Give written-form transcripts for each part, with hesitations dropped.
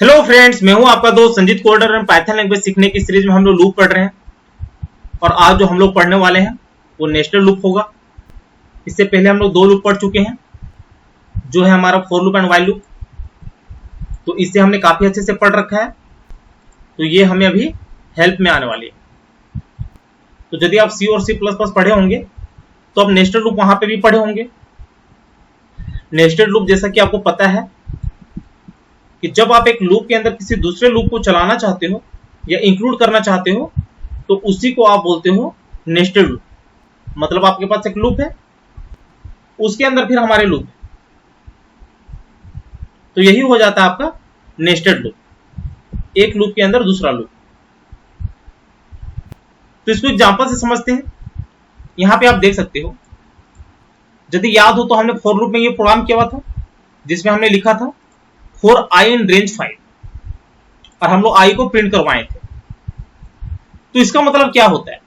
Hello friends, मैं हूं आपका दोस्त संजीत कोल्डर। और पाइथन लैंग्वेज सीखने की सीरीज में हम लोग लूप पढ़ रहे हैं और आज जो हम लोग पढ़ने वाले हैं वो नेस्टेड लूप होगा। इससे पहले हम लोग दो लूप पढ़ चुके हैं, जो है हमारा for loop and while loop. तो इससे हमने काफी अच्छे से पढ़ रखा है, तो ये हमें अभी हेल्प में आने वाली है। तो यदि आप सी और सी प्लस प्लस पढ़े होंगे तो आप नेस्टेड लूप वहां पे भी पढ़े होंगे। नेस्टेड लूप जैसा कि आपको पता है कि जब आप एक लूप के अंदर किसी दूसरे लूप को चलाना चाहते हो या इंक्लूड करना चाहते हो तो उसी को आप बोलते हो नेस्टेड लूप। मतलब आपके पास एक लूप है, उसके अंदर फिर हमारे लूप है, तो यही हो जाता है आपका नेस्टेड लूप, एक लूप के अंदर दूसरा लूप। तो इसको एग्जांपल से समझते हैं। यहां पे आप देख सकते हो, यदि याद हो तो हमने फॉर लूप में ये प्रोग्राम किया हुआ था जिसमें हमने लिखा था फॉर i इन रेंज 5 और हम लोग i को प्रिंट करवाए थे। तो इसका मतलब क्या होता है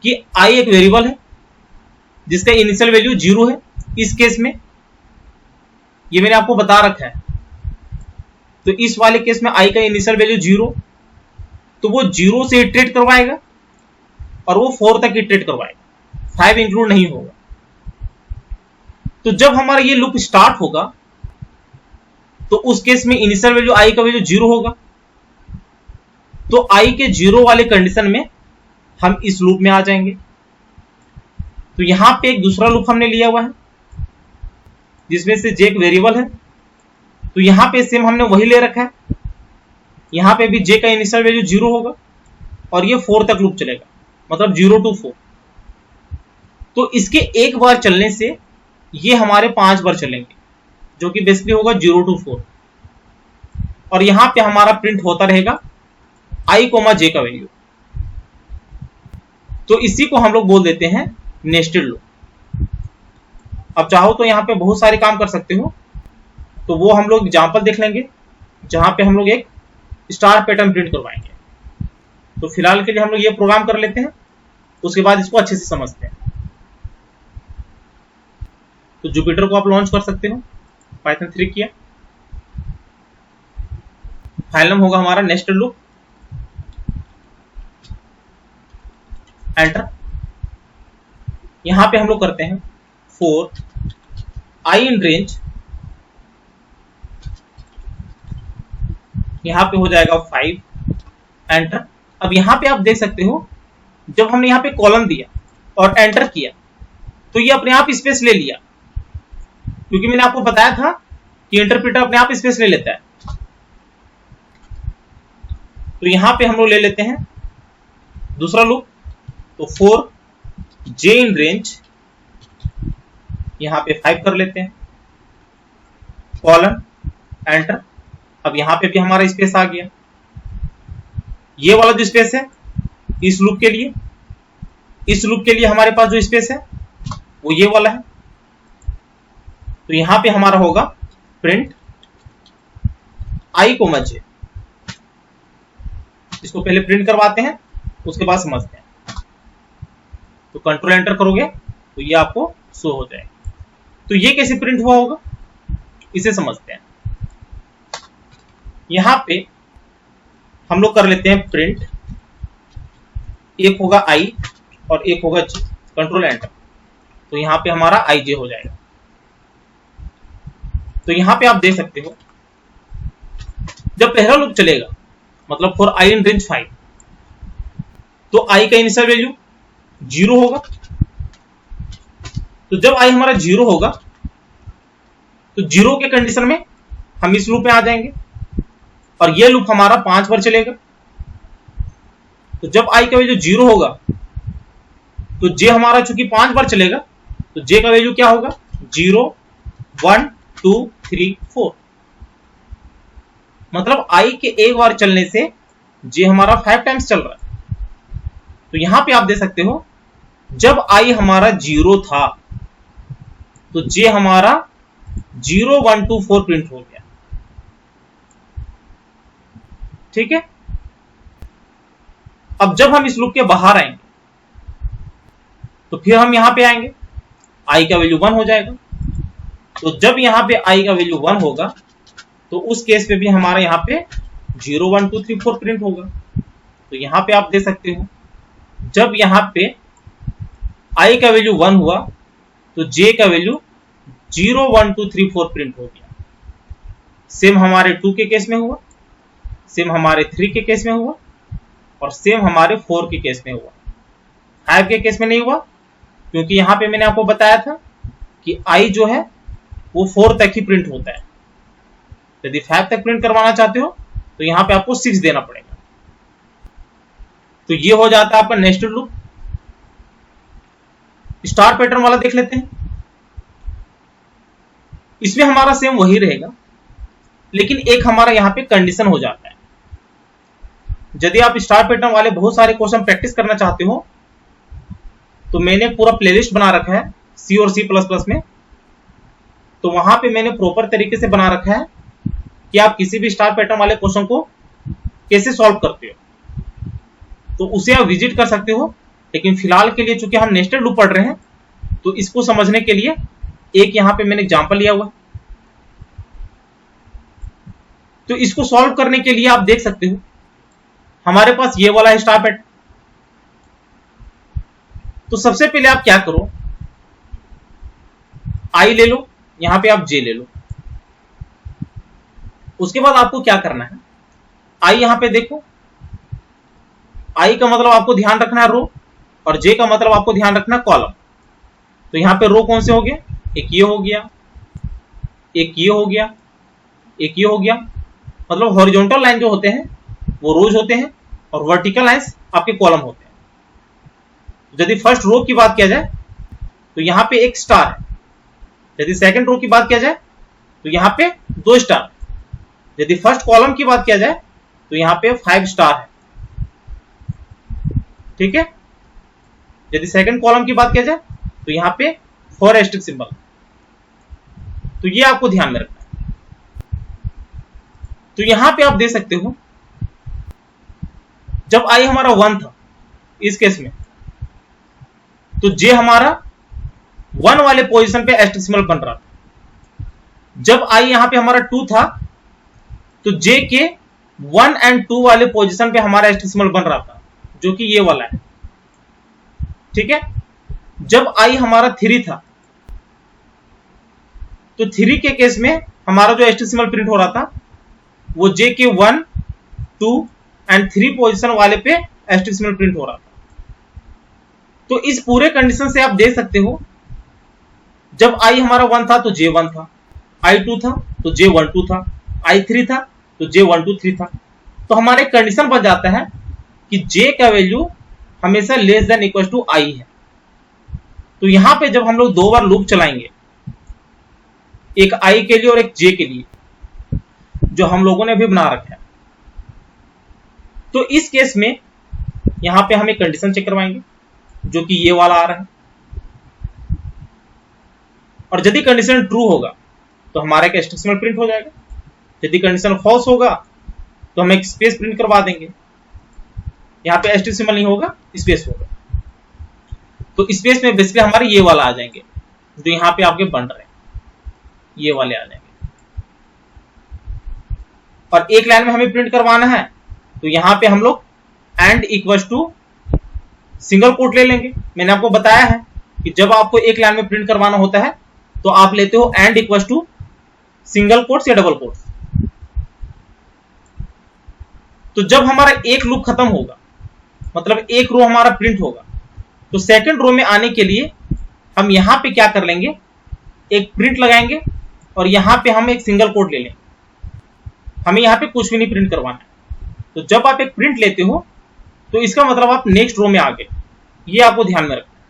कि i एक वेरिएबल है जिसका इनिशियल वैल्यू 0 है। इस केस में ये मैंने आपको बता रखा है। तो इस वाले केस में i का इनिशियल वैल्यू 0, तो वो 0 से इटरेट करवाएगा और वो 4 तक इटरेट करवाएगा, 5 इंक्लूड नहीं होगा। तो जब हमारा ये लूप स्टार्ट होगा तो उस केस में इनिशियल वैल्यू i का वैल्यू 0 होगा। तो i के 0 वाले कंडीशन में हम इस लूप में आ जाएंगे। तो यहां पे एक दूसरा लूप हमने लिया हुआ है जिसमें से j एक वेरिएबल है। तो यहां पे सेम हमने वही ले रखा है। यहां पे भी j का इनिशियल वैल्यू 0 होगा और ये 4 तक लूप चलेगा, मतलब 0 to 4। तो इसके एक बार चलने से ये हमारे 5 बार चलेंगे, जो कि बेसिकली होगा 0 to 4। और यहां पे हमारा प्रिंट होता रहेगा i, j का वैल्यू। तो इसी को हम लोग बोल देते हैं नेस्टेड लूप। अब चाहो तो यहां पे बहुत सारे काम कर सकते हो, तो वो हम लोग एग्जांपल देख लेंगे जहां पे हम लोग एक स्टार पैटर्न प्रिंट करवाएंगे। तो फिलहाल के लिए हम लोग ये प्रोग्राम कर लेते हैं, उसके बाद इसको अच्छे से समझते हैं। तो जुपिटर को आप लॉन्च कर सकते हो, पाइथन 3 किया, फाइल नाम होगा हमारा नेस्टेड लूप, एंटर। यहां पे हम लोग करते हैं फॉर i इन रेंज, यहां पे हो जाएगा 5, एंटर। अब यहां पे आप देख सकते हो, जब हमने यहां पे कॉलम दिया और एंटर किया तो ये अपने आप स्पेस ले लिया, क्योंकि मैंने आपको बताया था कि इंटरप्रेटर अपने आप स्पेस ले लेता है। तो यहां पे हम लोग ले लेते हैं दूसरा लूप। तो फॉर j इन रेंज, यहां पे 5 कर लेते हैं, कॉलन, एंटर। अब यहां पे भी हमारा स्पेस आ गया। ये वाला जो स्पेस है इस लूप के लिए, इस लूप के लिए हमारे पास जो स्पेस है वो ये वाला है। तो यहां पे हमारा होगा प्रिंट i, j। इसको पहले प्रिंट करवाते हैं, उसके बाद समझते हैं। तो कंट्रोल एंटर करोगे तो ये आपको शो हो जाएगा। तो ये कैसे प्रिंट हुआ होगा इसे समझते हैं। यहां पे हम लोग कर लेते हैं प्रिंट, एक होगा i और एक होगा j, कंट्रोल एंटर। तो यहां पे हमारा i j हो जाएगा। तो यहां पे आप देख सकते हो, जब पहला लूप चलेगा, मतलब फॉर i इन रेंज 5, तो i का इनिशियल वैल्यू 0 होगा। तो जब i हमारा 0 होगा तो 0 के कंडीशन में हम इस लूप में आ जाएंगे और ये लूप हमारा 5 बार चलेगा। तो जब i का वैल्यू 0 होगा तो j हमारा चूंकि 5 बार चलेगा, तो j का वैल्यू क्या होगा, 0, 1, 2, 3, 4। मतलब i के एक बार चलने से j हमारा 5 टाइम्स चल रहा है। तो यहां पे आप देख सकते हो, जब i हमारा 0 था तो j हमारा 0, 1, 2, 4 प्रिंट हो गया। ठीक है। अब जब हम इस लूप के बाहर आएंगे तो फिर हम यहां पे आएंगे, i का वैल्यू 1 हो जाएगा। तो जब यहां पे i का वैल्यू 1 होगा तो उस केस पे भी हमारा यहाँ पे 0 1 2 3 4 प्रिंट होगा। तो यहाँ पे आप दे सकते हो जब यहाँ पे i का वैल्यू 1 हुआ तो j का वैल्यू 0 1 2 3 4 प्रिंट हो गया। सेम हमारे 2 के केस में हुआ, सेम हमारे 3 के केस में हुआ और सेम हमारे 4 के केस में हुआ। 5 के केस में नहीं हुआ क्योंकि यहाँ पे मैंने आपको बताया था कि i जो है वो 4 तक ही प्रिंट होता है। यदि 5 तक प्रिंट करवाना चाहते हो तो यहाँ पे आपको 6 देना पड़ेगा। तो ये हो जाता है आपका नेस्टेड लूप। स्टार पैटर्न वाला देख लेते हैं। इसमें हमारा सेम वही रहेगा, लेकिन एक हमारा यहाँ पे कंडीशन हो जाता है। यदि आप स्टार पैटर्न वाले बहुत सारे क्वेश्चन प्रैक्टिस करना चाहते हो तो मैंने पूरा प्लेलिस्ट बना रखा है C और C++ में। तो वहां पे मैंने प्रॉपर तरीके से बना रखा है कि आप किसी भी स्टार पैटर्न वाले क्वेश्चन को कैसे सॉल्व करते हो, तो उसे आप विजिट कर सकते हो। लेकिन फिलहाल के लिए चूंकि हम नेस्टेड लूप पढ़ रहे हैं तो इसको समझने के लिए एक यहां पे मैंने एग्जांपल लिया हुआ। तो इसको सॉल्व करने के लिए आप देख सकते हो हमारे पास ये वाला है स्टार पैटर्न। तो सबसे पहले आप क्या करो, i ले लो, यहां पे आप j ले लो। उसके बाद आपको क्या करना है, i यहां पे देखो, i का मतलब आपको ध्यान रखना है रो और j का मतलब आपको ध्यान रखना है कॉलम। तो यहां पे रो कौन से हो गए, एक ये हो गया, एक ये हो गया, एक ये हो गया। मतलब हॉरिजॉन्टल लाइन जो होते हैं वो रोज होते हैं और वर्टिकल लाइंस आपके कॉलम होते हैं। यदि फर्स्ट रो की बात किया जाए तो यहां पे एक स्टार है। यदि सेकंड रो की बात किया जाए तो यहां पे 2 स्टार। यदि फर्स्ट कॉलम की बात किया जाए तो यहां पे 5 स्टार है। ठीक है। यदि सेकंड कॉलम की बात किया जाए तो यहां पे 4 एस्टेरिस्क सिंबल। तो ये आपको ध्यान में रखना है। तो यहां पे आप दे सकते हो जब i हमारा 1 था इस केस में तो j हमारा 1 वाले पोजीशन पे एस्टेरिस्क सिंबल बन रहा था। जब i यहां पे हमारा 2 था तो j के 1 और 2 वाले पोजीशन पे हमारा एस्टेरिस्क सिंबल बन रहा था, जो कि ये वाला है। ठीक है। जब i हमारा 3 था तो 3 के केस में हमारा जो एस्टेरिस्क सिंबल प्रिंट हो रहा था वो j के 1 2 और 3 पोजीशन वाले पे एस्टेरिस्क सिंबल प्रिंट हो रहा था। तो इस पूरे कंडीशन से आप देख सकते हो जब i हमारा 1 था तो j 1 था, i 2 था तो j 1 2 था, i 3 था तो j 1 2 3 था। तो हमारे कंडीशन बन जाता है कि j का वैल्यू हमेशा less than equal to i है। तो यहां पे जब हम लोग 2 बार लूप चलाएंगे, एक i के लिए और एक j के लिए, जो हम लोगों ने अभी बना रखा है, तो इस केस में यहां पे हम एक कंडीशन चेक करवाएंगे जो कि ये वाला आ रहा है। और यदि कंडीशन ट्रू होगा तो हमारा एक एस्टेरिस्क सिंबल प्रिंट हो जाएगा। यदि कंडीशन फॉल्स होगा तो हम एक स्पेस प्रिंट करवा देंगे। यहाँ पे एस्टेरिस्क सिंबल नहीं होगा, स्पेस होगा। तो स्पेस में बेसिकली हमारे ये वाला आ जाएंगे जो यहाँ पे आपके बन रहे हैं, ये वाले आ जाएंगे। और एक लाइन में हमें प्रिंट करवाना है तो यहाँ पे हम लोग end equals to single quote ले लेंगे। मैंने आपको बताया है कि जब आपको एक लाइन में प्रिंट करवाना होता है तो आप लेते हो end equals to single quotes या डबल कोट्स। तो जब हमारा एक लूप खत्म होगा, मतलब एक रो हमारा प्रिंट होगा, तो सेकंड रो में आने के लिए हम यहां पे क्या कर लेंगे, एक प्रिंट लगाएंगे और यहां पे हम एक सिंगल कोट ले लेंगे। हमें यहां पे कुछ भी नहीं प्रिंट करवाना है। तो जब आप एक प्रिंट लेते हो तो इसका मतलब आप नेक्स्ट रो में आ गए, ये आपको ध्यान में रखना है।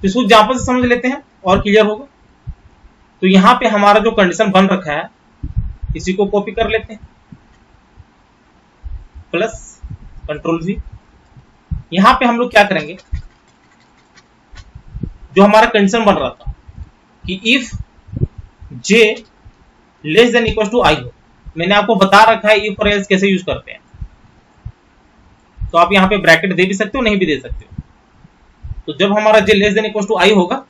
तो इसको एग्जांपल से समझ लेते हैं और क्लियर होगा। तो यहां पे हमारा जो कंडीशन बन रखा है, इसी को कॉपी कर लेते हैं, प्लस कंट्रोल V। यहां पे हम लोग क्या करेंगे, जो हमारा कंडीशन बन रहा था कि if j less than equal to i हो, मैंने आपको बता रखा है इफ और एल्स कैसे यूज करते हैं। तो आप यहां पे ब्रैकेट दे भी सकते हो, नहीं भी दे सकते हो। तो जब हमारा j less than equal to i होगा,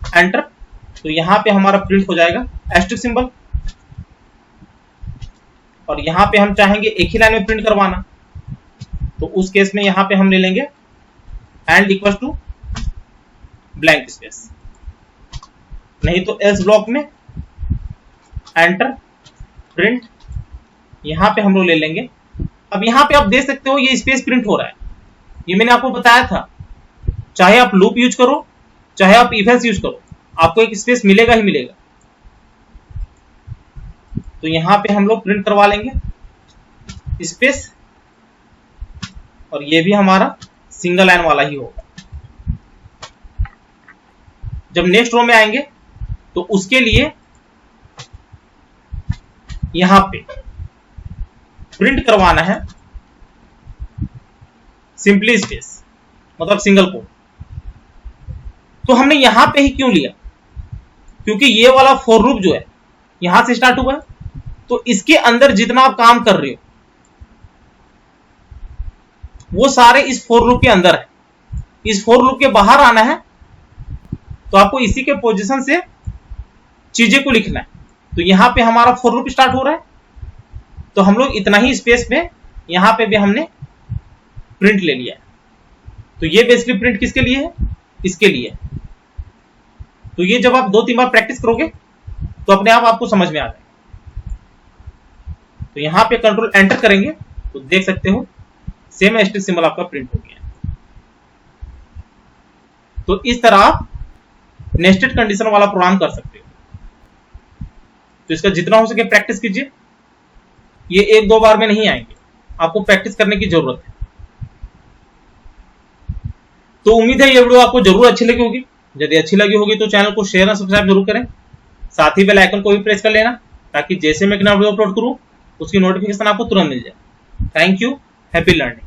एंटर, तो यहां पे हमारा प्रिंट हो जाएगा एस्टेरिस्क सिंबल। और यहाँ पे हम चाहेंगे एक ही लाइन में प्रिंट करवाना, तो उस केस में यहाँ पे हम ले लेंगे end equal to blank space, नहीं तो एल्स ब्लॉक में एंटर प्रिंट, यहाँ पे हम लोग ले लेंगे। अब यहाँ पे आप देख सकते हो ये स्पेस प्रिंट हो रहा है, ये मैंने आपको बताया था, चाहे आप लूप यूज करो चाहे आप इफ एल्स यूज करो, आपको एक स्पेस मिलेगा ही मिलेगा। तो यहाँ पे हम लोग प्रिंट करवा लेंगे स्पेस, और ये भी हमारा सिंगल लाइन वाला ही होगा। जब नेक्स्ट रो में आएंगे तो उसके लिए यहां पे प्रिंट करवाना है सिंपली स्पेस, मतलब सिंगल कोट। तो हमने यहां पे ही क्यों लिया, क्योंकि ये वाला फॉर लूप जो है यहां से स्टार्ट हुआ है, तो इसके अंदर जितना आप काम कर रहे हो वो सारे इस फॉर लूप के अंदर है। इस फॉर लूप के बाहर आना है तो आपको इसी के पोजीशन से चीजें को लिखना है। तो यहां पे हमारा फॉर लूप स्टार्ट हो रहा है, तो हम लोग इतना ही स्पेस में यहां पे भी हमने प्रिंट ले लिया है। तो ये बेसिकली प्रिंट किसके लिए है, इसके लिए। तो ये जब आप 2-3 बार प्रैक्टिस करोगे तो अपने आप आपको समझ में आ जाएगा। तो यहां पे कंट्रोल एंटर करेंगे तो देख सकते हो सेम एस्टेरिस्क सिंबल आपका प्रिंट हो गया। तो इस तरह आप नेस्टेड कंडीशन वाला प्रोग्राम कर सकते हो। तो इसका जितना हो सके प्रैक्टिस कीजिए, ये 1-2 बार में नहीं आएंगे, आपको प्रैक्टिस करने की जरूरत है। तो उम्मीद है ये वीडियो आपको जरूर अच्छी लगी होगी। यदि अच्छी लगी होगी तो चैनल को शेयर और सब्सक्राइब जरूर करें, साथ ही बेल आइकन को भी प्रेस कर लेना ताकि जैसे मैं नया वीडियो अपलोड करूं उसकी नोटिफिकेशन आपको तुरंत मिल जाए। Thank you, happy learning.